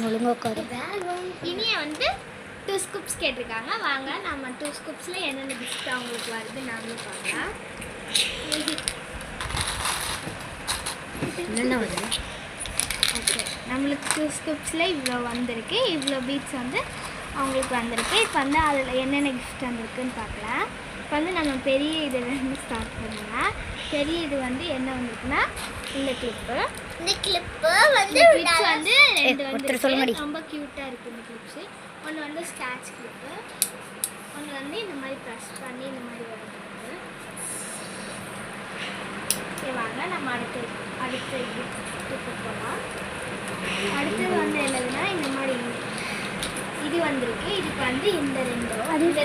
ஒழுங்காக உட்காரு. இனிய வந்து 2 ஸ்கூப்ஸ் கேட்டிருக்காங்க. வாங்க நம்ம 2 ஸ்கூப்ஸில் என்னென்ன கிஃப்ட் அவங்களுக்கு வருது நாங்களும் பார்க்கலாம். என்னென்ன வருது? ஓகே, நம்மளுக்கு 2 ஸ்கூப்ஸில் இவ்வளோ வந்திருக்கு. இவ்வளோ பீட்ஸ் வந்து அவங்களுக்கு வந்திருக்கு. இப்போ வந்து அதில் என்னென்ன கிஃப்ட் வந்திருக்குன்னு பார்க்கலாம். இப்போ வந்து நம்ம பெரிய இதுலேருந்து ஸ்டார்ட் பண்ணலாம். பெரிய இது வந்து என்ன வந்திருக்குன்னா இந்த கிளிப்பு. இந்த கிளிப்பு வந்து கிளிப்ஸ் வந்து 2 ஒருத்தர் சொல்லுங்கடி. ரொம்ப க்யூட்டாக இருக்குது இந்த கிளிப்ஸு. ஒன்று வந்து ஸ்டாச் கிளிப்பு, ஒன்று வந்து இந்த மாதிரி ப்ரெஸ் பண்ணி இந்த மாதிரி வருது. ஓகே, வாங்க நம்ம அடுத்து கிஃப்ட்டுக்கு போகலாம். அடுத்தது வந்து என்னதுன்னா இந்த மாதிரி இது வந்திருக்கு. இதுக்கு வந்து இந்த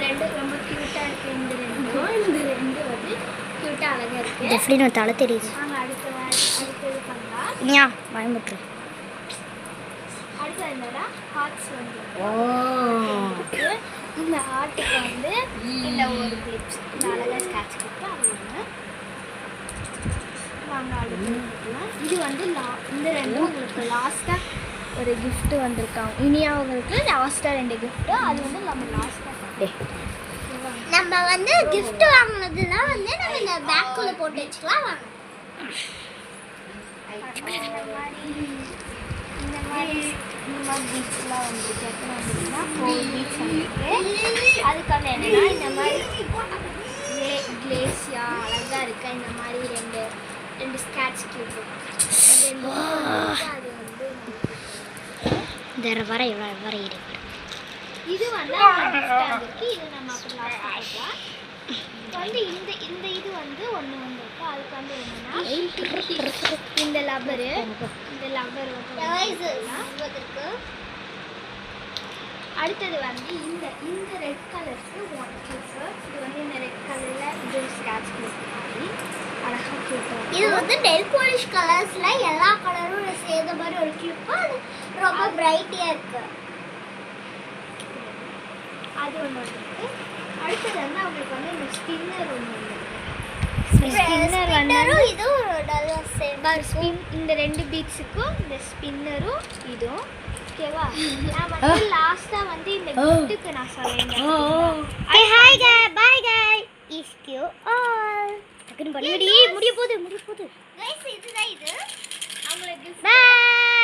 ரெண்டு ரொம்ப க்யூட்டாக இருக்குது. இந்த ரெண்டு வந்து க்யூட்டாக அழகாக இருக்குது. எப்படின்னு தலை தெரியுது. நாங்கள் அடுத்தது பண்ணலாம். இனியா பயமுற்று. அடுத்தது என்னன்னா ஹார்ட்ஸ் வந்து ஓ, இந்த ஹார்ட்டுக்கு வந்து இந்த ஒரு கிளிப்ஸ் இந்த அழகாக ஸ்கேட்ச் கிளிப்பு அது ஒன்று. வாங்க அடுத்து இது வந்து இந்த ரெண்டும் உங்களுக்கு லாஸ்ட்டாக ஒரு கிஃப்ட்டு வந்திருக்காங்க. இனியா அவங்களுக்கு லாஸ்ட்டாக 2 கிஃப்ட்டு. அது வந்து நம்ம லாஸ்ட்டாக நம்ம வந்து gift வாங்குனதுலாம் வந்து நம்ம இந்த பேக்குள்ள போட்டு வச்சுக்கலாம். வாங்க. இந்த மாதிரி பீட்ஸ்லாம் வந்துருக்கு. எத்தனை வந்துருக்குன்னா 4 பீட்ஸ் வந்துருக்கு. அதுக்கு வந்து என்னன்னா இந்த மாதிரி கிளேஸியா அழகாக இருக்கா. இந்த மாதிரி ரெண்டு ஸ்கேட்ச் கியூப் அது வந்து வர இருக்கு. இது வந்து இருக்கு. இது நம்ம அப்புறம் லாஸ்ட் பார்க்கலாம். இப்போ வந்து இந்த இது வந்து ஒன்று வந்துருக்கு. அதுக்கு வந்து என்னன்னா இந்த லப்பர் இருக்கு. அடுத்தது வந்து இந்த ரெட் கலருக்கு ஒன் கிளிப்பு. இது வந்து இந்த ரெட் கலரில் இது ஸ்கேட்ச் கிளிப் மாதிரி அழகாக கிளிப். இது வந்து நெல் பாலிஷ் கலர்ஸ்ல எல்லா கலரும் சேர்ந்த மாதிரி ஒரு கிளிப்பு. அது ரொம்ப பிரைட்டியா இருக்கு. அது ஒன்று வந்துருக்கு. அடுத்தது வந்து அவங்களுக்கு வந்து இந்த ஸ்பின்னர் ஒன்று வந்துருக்கு. ஸ்பின்னரும் இது நல்லா சேம். இந்த 2 பீட்ஸுக்கும் இந்த ஸ்பின்னரும் இதுவும் ஓகேவா. நான் வந்து லாஸ்ட்டாக வந்து இந்த கிஃப்ட்டுக்கு நான் சொல்லேன். ஹாய் गाइस பை गाइस இஸ் கியூ ஆல் டக்குனு பண்ணிடி. முடிய போகுது गाइस இதுதான் இது. அவங்களுக்கு பை.